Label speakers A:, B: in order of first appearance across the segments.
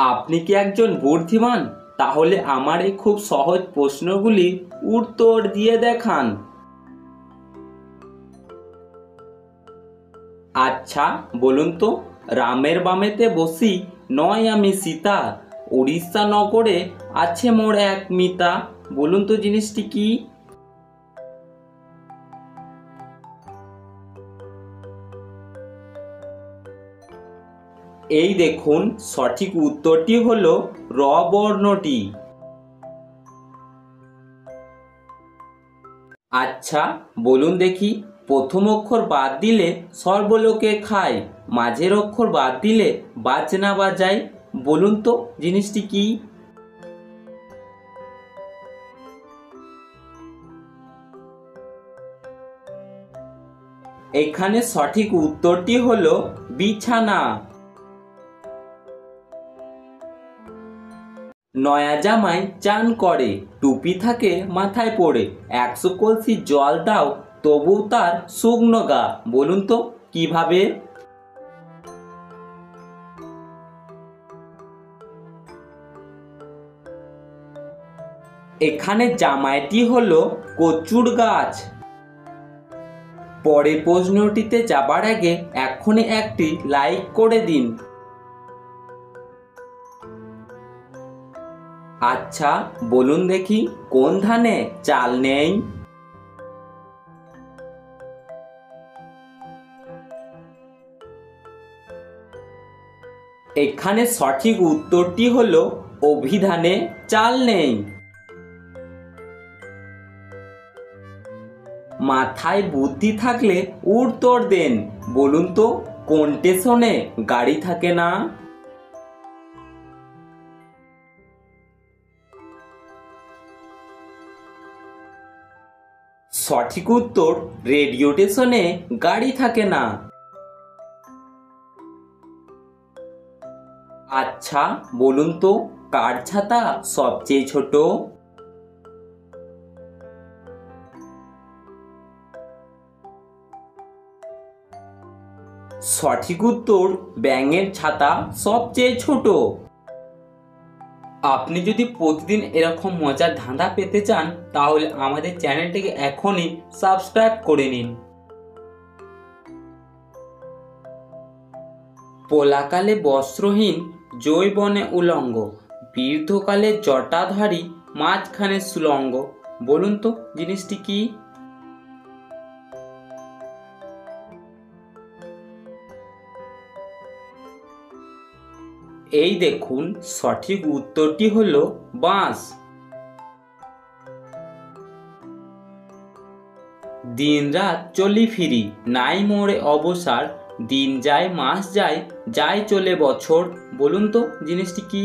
A: আপনি কি একজন বুদ্ধিমান? তাহলে আমার এই খুব সহজ প্রশ্নগুলির উত্তর দিয়ে দেখান। আচ্ছা বলুন তো, রামের বামেতে বসি নয় আমি সীতা, উড়িষ্যা নগরে আছে মোর এক মিতা। বলুন তো জিনিসটি কি? এই দেখুন, সঠিক উত্তরটি হলো র বর্ণটি। আচ্ছা বলুন দেখি, প্রথম অক্ষর বাদ দিলে সর্বলোকে খায়, মাঝের অক্ষর বাদ দিলে বাজনা বাজায়। বলুন তো জিনিসটি কি? এখানে সঠিক উত্তরটি হলো বিছানা। নয়া জামাই চান করে, টুপি থাকে মাথায় পড়ে, 100 কলসি জল দাও তবু তার শুকনো গা। বলুন তো কিভাবে? এখানে জামাইটি হলো কচুর গাছ। পরের প্রশ্নটিতে যাবার আগে এখনই একটি লাইক করে দিন। আচ্ছা বলুন দেখি, কোন ধানে চাল নেই? এখানে সঠিক উত্তরটি হলো অভিধানে চাল নেই। মাথায় বুদ্ধি থাকলে উত্তর দেন। বলুন তো কোন স্টেশনে গাড়ি থাকে না? সঠিক উত্তর রেডিও স্টেশনে গাড়ি থাকে না। আচ্ছা বলুন তো, কার ছাতা সবচেয়ে ছোট? সঠিক উত্তর ব্যাঙের ছাতা সবচেয়ে ছোট। আপনি যদি প্রতিদিন এরকম মজার ধাঁধা পেতে চান তাহলে আমাদের চ্যানেলটিকে এখনই সাবস্ক্রাইব করে নিন। পোলাকালে বস্ত্রহীন, যৌবনে উলঙ্গ, বৃদ্ধকালে জটাধারী, মাঝখানে সুলঙ্গ। বলুন তো জিনিসটি কি? এই দেখুন, সঠিক উত্তরটি হলো বাঁশ। দিন রাত চলি ফিরি, নাই মোরে অবসর, দিন যায় মাস যায়, যায় চলে বছর। বলুন তো জিনিসটি কি?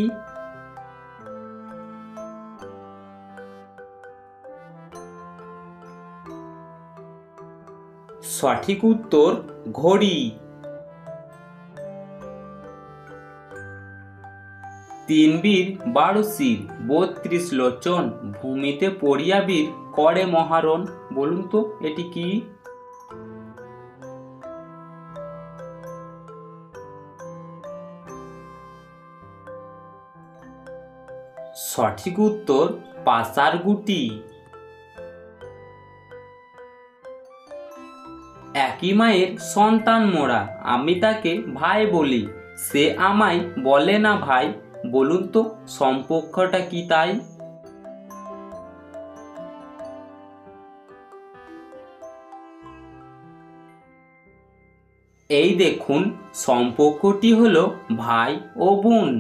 A: সঠিক উত্তর ঘড়ি। তিন বীর 12 শির, 32 লোচন, ভূমিতে পড়িয়া বীর করে মহারণ। বলুন তো এটি কি? সঠিক উত্তর পাশার গুটি। একই মায়ের সন্তান মোরা, আমি তাকে ভাই বলি, সে আমায় বলে না ভাই। বলুন তো সম্পর্কটা কি তাই? এই দেখুন, সম্পর্কটি হলো ভাই ও বোন।